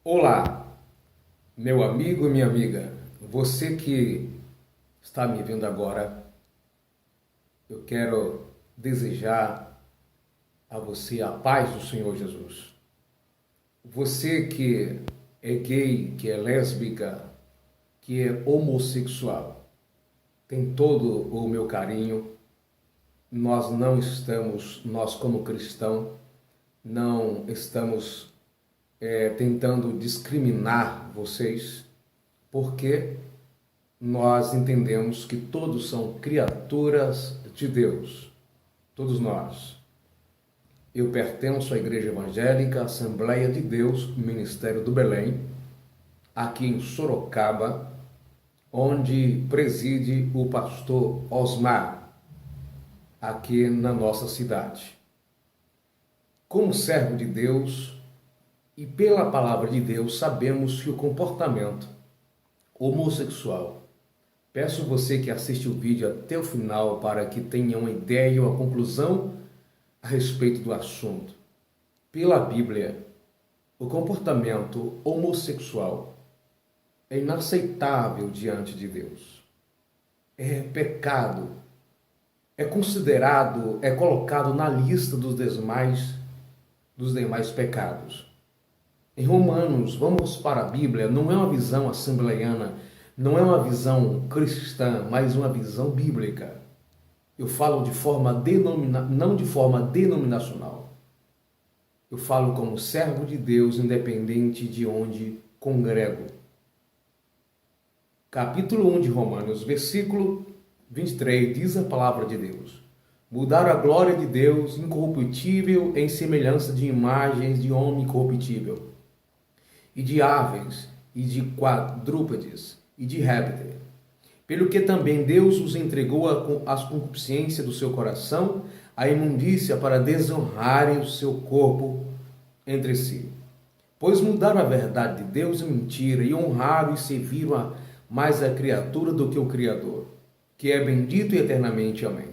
Olá, meu amigo e minha amiga, você que está me vendo agora, eu quero desejar a você a paz do Senhor Jesus. Você que é gay, que é lésbica, que é homossexual, tem todo o meu carinho. Nós como cristão, não estamos tentando discriminar vocês, porque nós entendemos que todos são criaturas de Deus, todos nós. Eu pertenço à Igreja Evangélica Assembleia de Deus, Ministério do Belém, aqui em Sorocaba, onde preside o pastor Osmar, aqui na nossa cidade. Como servo de Deus e pela palavra de Deus, sabemos que o comportamento homossexual, peço você que assiste o vídeo até o final para que tenha uma ideia ou uma conclusão a respeito do assunto. Pela Bíblia, o comportamento homossexual é inaceitável diante de Deus. É pecado, é considerado, é colocado na lista dos demais pecados. Em Romanos, vamos para a Bíblia, não é uma visão assembleiana, não é uma visão cristã, mas uma visão bíblica. Eu falo de forma não de forma denominacional. Eu falo como servo de Deus, independente de onde congrego. Capítulo 1 de Romanos, versículo 23, diz a palavra de Deus: mudaram a glória de Deus incorruptível em semelhança de imagens de homem corruptível, e de aves, e de quadrúpedes, e de répteis. Pelo que também Deus os entregou às concupiscências do seu coração, à imundícia, para desonrarem o seu corpo entre si. Pois mudaram a verdade de Deus em mentira, e honraram e serviram mais a criatura do que o Criador, que é bendito eternamente. Amém.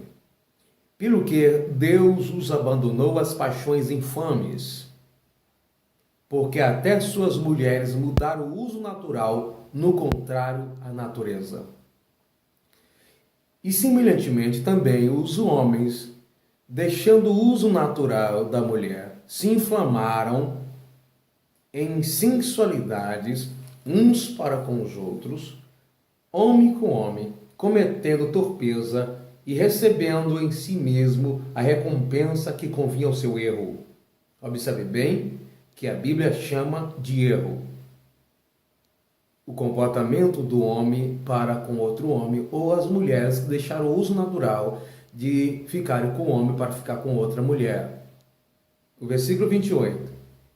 Pelo que Deus os abandonou às paixões infames, porque até suas mulheres mudaram o uso natural, no contrário à natureza. E semelhantemente também os homens, deixando o uso natural da mulher, se inflamaram em sensualidades uns para com os outros, homem com homem, cometendo torpeza e recebendo em si mesmo a recompensa que convinha ao seu erro. Observe bem que a Bíblia chama de erro o comportamento do homem para com outro homem, ou as mulheres que deixaram o uso natural de ficarem com o homem para ficar com outra mulher. O versículo 28.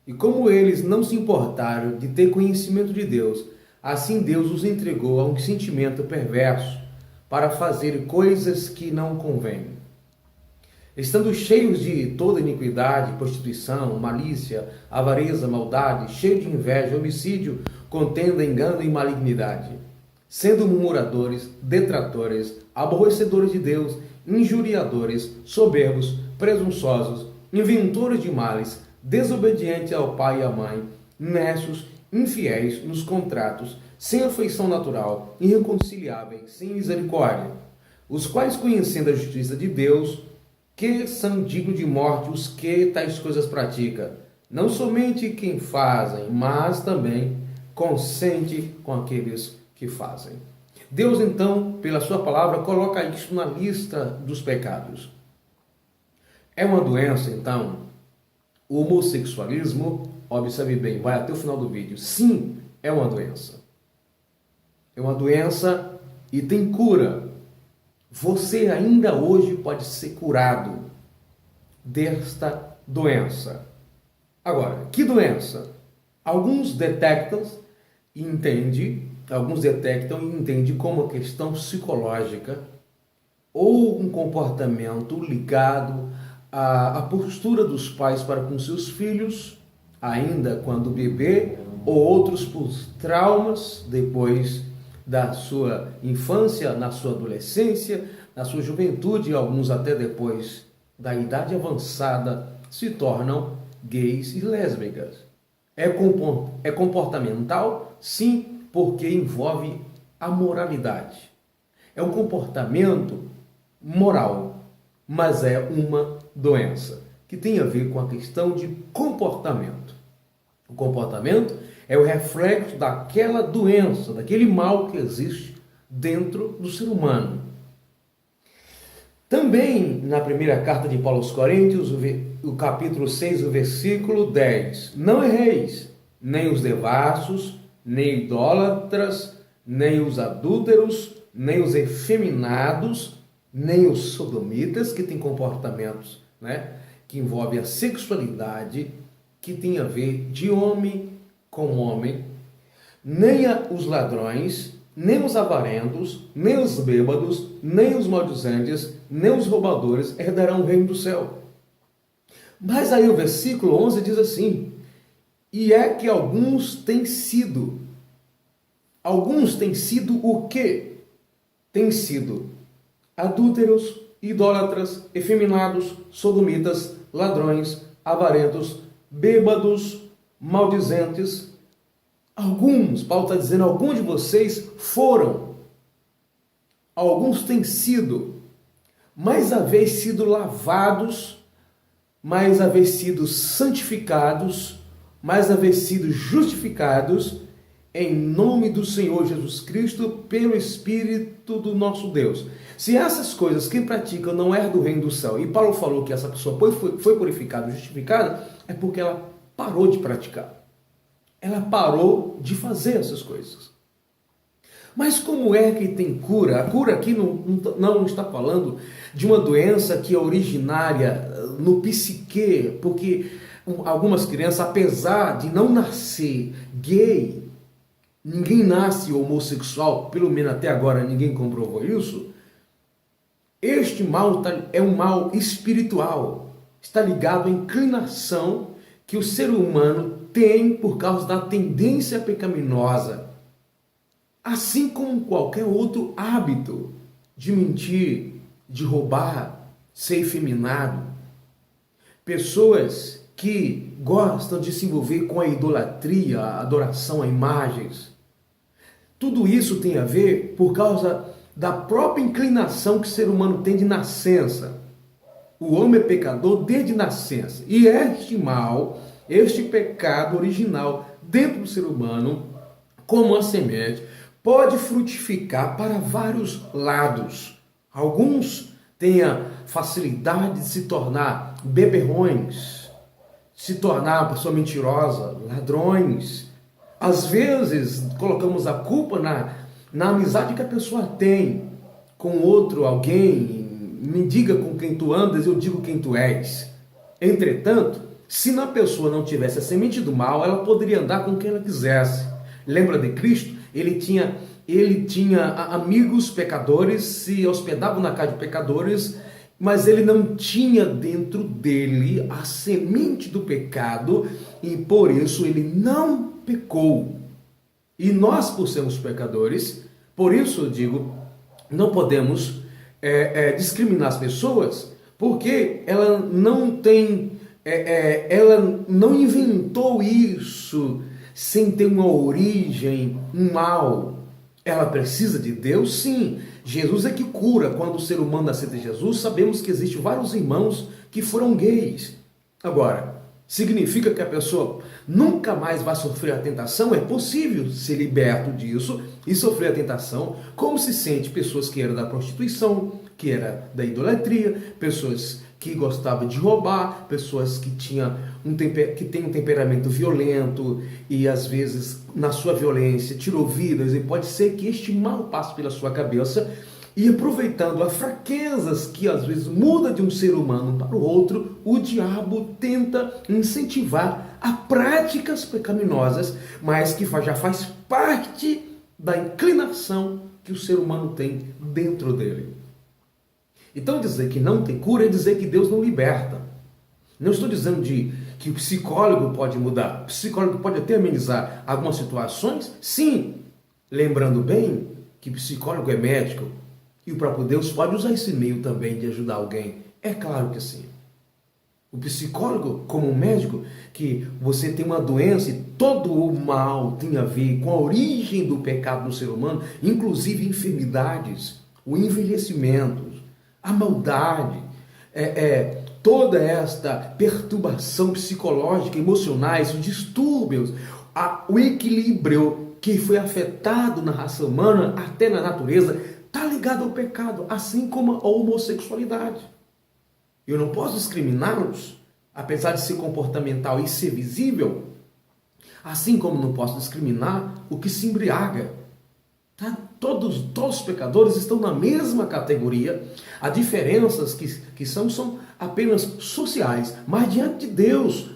E como eles não se importaram de ter conhecimento de Deus, assim Deus os entregou a um sentimento perverso para fazer coisas que não convêm. Estando cheios de toda iniquidade, prostituição, malícia, avareza, maldade, cheio de inveja, homicídio, contenda, engano e malignidade, sendo murmuradores, detratores, aborrecedores de Deus, injuriadores, soberbos, presunçosos, inventores de males, desobedientes ao pai e à mãe, necios, infiéis nos contratos, sem afeição natural, irreconciliáveis, sem misericórdia, os quais, conhecendo a justiça de Deus, que são dignos de morte os que tais coisas praticam, não somente quem fazem, mas também consente com aqueles que fazem. Deus, então, pela sua palavra, coloca isso na lista dos pecados. É uma doença, então, o homossexualismo? Observe bem, vai até o final do vídeo. Sim, é uma doença. É uma doença e tem cura. Você ainda hoje pode ser curado desta doença. Agora, que doença? Alguns detectam e entendem como uma questão psicológica ou um comportamento ligado à postura dos pais para com seus filhos, ainda quando bebê, ou outros por traumas depois da sua infância, na sua adolescência, na sua juventude, e alguns até depois da idade avançada se tornam gays e lésbicas. É comportamental? Sim, porque envolve a moralidade. É um comportamento moral, mas é uma doença que tem a ver com a questão de comportamento. O comportamento é o reflexo daquela doença, daquele mal que existe dentro do ser humano. Também na primeira carta de Paulo aos Coríntios, o capítulo 6, o versículo 10. Não erreis, nem os devassos, nem idólatras, nem os adúlteros, nem os efeminados, nem os sodomitas, que têm comportamentos, né, que envolvem a sexualidade, que tem a ver de homem com homem, nem os ladrões, nem os avarentos, nem os bêbados, nem os maldizentes, nem os roubadores herdarão o reino do céu. Mas aí o versículo 11 diz assim: e é que alguns têm sido o quê? Têm sido adúlteros, idólatras, efeminados, sodomitas, ladrões, avarentos, bêbados, maldizentes. Alguns, Paulo está dizendo, alguns de vocês foram, alguns têm sido, mais haver sido lavados, mais haver sido santificados, mais haver sido justificados em nome do Senhor Jesus Cristo pelo Espírito do nosso Deus. Se essas coisas quem pratica não é do reino do céu, e Paulo falou que essa pessoa foi purificada, justificada, é porque ela parou de praticar. Ela parou de fazer essas coisas. Mas como é que tem cura? A cura aqui não está falando de uma doença que é originária no psique, porque algumas crianças, apesar de não nascer gay, ninguém nasce homossexual, pelo menos até agora ninguém comprovou isso, este mal é um mal espiritual, está ligado à inclinação que o ser humano tem por causa da tendência pecaminosa, assim como qualquer outro hábito de mentir, de roubar, ser efeminado. Pessoas que gostam de se envolver com a idolatria, a adoração a imagens. Tudo isso tem a ver por causa da própria inclinação que o ser humano tem de nascença. O homem é pecador desde nascença. E este mal, este pecado original dentro do ser humano, como uma semente, pode frutificar para vários lados. Alguns têm a facilidade de se tornar beberrões, se tornar uma pessoa mentirosa, ladrões. Às vezes colocamos a culpa na amizade que a pessoa tem com outro, alguém. Me diga com quem tu andas, eu digo quem tu és. Entretanto, se na pessoa não tivesse a semente do mal, ela poderia andar com quem ela quisesse. Lembra de Cristo? Ele tinha amigos pecadores, se hospedavam na casa de pecadores, mas ele não tinha dentro dele a semente do pecado e por isso ele não pecou. E nós, por sermos pecadores, por isso eu digo, não podemos discriminar as pessoas, porque ela não tem, ela não inventou isso sem ter uma origem, um mal. Ela precisa de Deus, sim. Jesus é que cura. Quando o ser humano aceita Jesus, sabemos que existem vários irmãos que foram gays. Agora, significa que a pessoa nunca mais vai sofrer a tentação? É possível ser liberto disso e sofrer a tentação, como se sente pessoas que eram da prostituição, que eram da idolatria, pessoas que gostavam de roubar, pessoas que têm um temperamento violento e às vezes na sua violência tirou vidas, e pode ser que este mal passe pela sua cabeça e aproveitando as fraquezas que às vezes muda de um ser humano para o outro, o diabo tenta incentivar a práticas pecaminosas, mas que já faz parte da inclinação que o ser humano tem dentro dele. Então dizer que não tem cura é dizer que Deus não liberta. Não estou dizendo que o psicólogo pode mudar. O psicólogo pode até amenizar algumas situações, sim. Lembrando bem que psicólogo é médico e o próprio Deus pode usar esse meio também de ajudar alguém. É claro que sim. O psicólogo, como um médico, que você tem uma doença e todo o mal tem a ver com a origem do pecado no ser humano, inclusive enfermidades, o envelhecimento, a maldade, toda esta perturbação psicológica, emocionais, os distúrbios, o equilíbrio que foi afetado na raça humana, até na natureza, está ligado ao pecado, assim como a homossexualidade. Eu não posso discriminá-los, apesar de ser comportamental e ser visível, assim como não posso discriminar o que se embriaga. Tá? Todos os pecadores estão na mesma categoria. As diferenças que são apenas sociais, mas diante de Deus,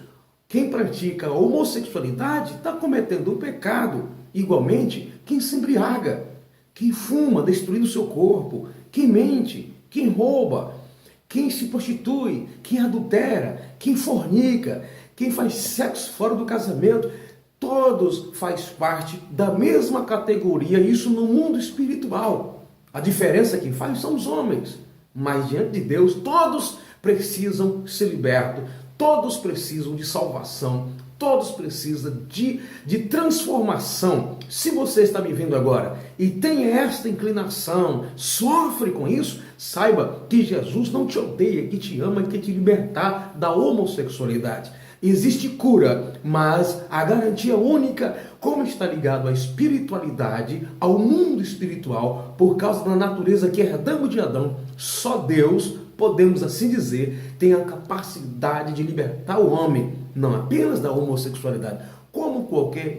quem pratica a homossexualidade está cometendo o pecado. Igualmente, quem se embriaga, quem fuma, destruindo o seu corpo, quem mente, quem rouba, quem se prostitui, quem adultera, quem fornica, quem faz sexo fora do casamento, todos faz parte da mesma categoria, isso no mundo espiritual. A diferença que faz são os homens, mas diante de Deus todos precisam ser libertos, todos precisam de salvação, todos precisam de transformação. Se você está me vendo agora e tem esta inclinação, sofre com isso, saiba que Jesus não te odeia, que te ama e quer te libertar da homossexualidade. Existe cura, mas a garantia única, como está ligado à espiritualidade, ao mundo espiritual, por causa da natureza que herdamos de Adão, só Deus, podemos assim dizer, tem a capacidade de libertar o homem, não apenas da homossexualidade, como qualquer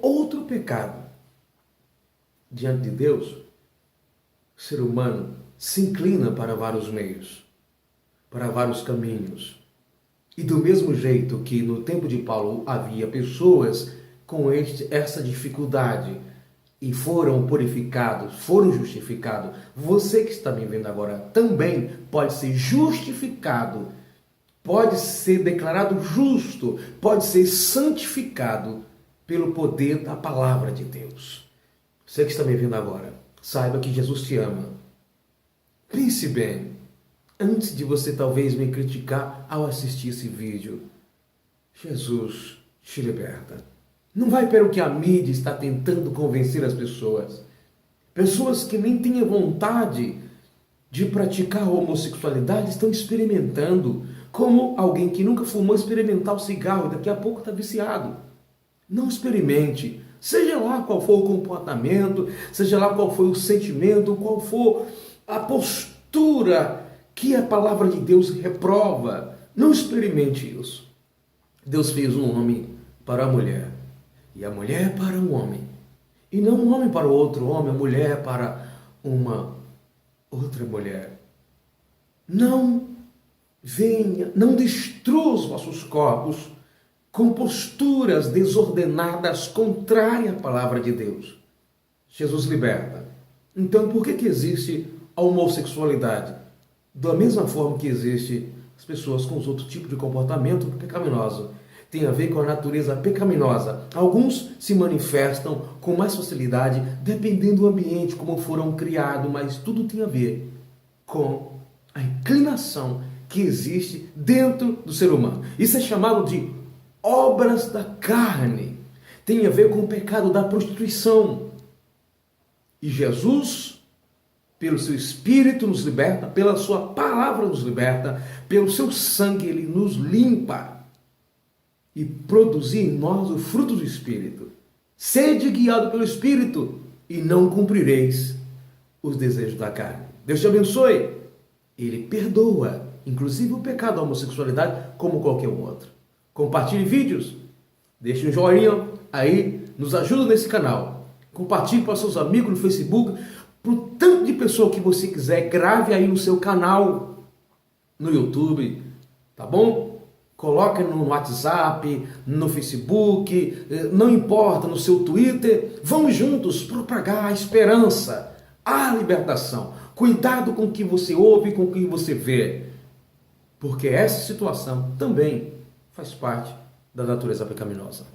outro pecado. Diante de Deus, o ser humano se inclina para vários meios, para vários caminhos. E do mesmo jeito que no tempo de Paulo havia pessoas com essa dificuldade e foram purificados, foram justificados, você que está me vendo agora também pode ser justificado, pode ser declarado justo, pode ser santificado pelo poder da palavra de Deus. Você que está me vendo agora, saiba que Jesus te ama. Pense bem. Antes de você talvez me criticar ao assistir esse vídeo, Jesus te liberta. Não vai pelo que a mídia está tentando convencer as pessoas. Pessoas que nem têm vontade de praticar a homossexualidade estão experimentando. Como alguém que nunca fumou experimentar o cigarro e daqui a pouco está viciado. Não experimente. Seja lá qual for o comportamento, seja lá qual for o sentimento, qual for a postura que a palavra de Deus reprova. Não experimente isso. Deus fez um homem para a mulher e a mulher para o homem. E não um homem para o outro homem, a mulher para uma outra mulher. Não venha, não destrua os vossos corpos com posturas desordenadas contrárias à palavra de Deus. Jesus liberta. Então, por que existe a homossexualidade? Da mesma forma que existe as pessoas com os outros tipos de comportamento pecaminoso. Tem a ver com a natureza pecaminosa. Alguns se manifestam com mais facilidade, dependendo do ambiente, como foram criados, mas tudo tem a ver com a inclinação que existe dentro do ser humano. Isso é chamado de obras da carne. Tem a ver com o pecado da prostituição. E Jesus, pelo seu Espírito nos liberta, pela sua palavra nos liberta, pelo seu sangue ele nos limpa e produzir em nós o fruto do Espírito. Sede guiado pelo Espírito e não cumprireis os desejos da carne. Deus te abençoe. Ele perdoa, inclusive o pecado da homossexualidade, como qualquer outro. Compartilhe vídeos, deixe um joinha aí, nos ajuda nesse canal. Compartilhe para seus amigos no Facebook, para o tanto de pessoa que você quiser, grave aí no seu canal, no YouTube, tá bom? Coloque no WhatsApp, no Facebook, não importa, no seu Twitter. Vamos juntos propagar a esperança, a libertação. Cuidado com o que você ouve, com o que você vê, porque essa situação também faz parte da natureza pecaminosa.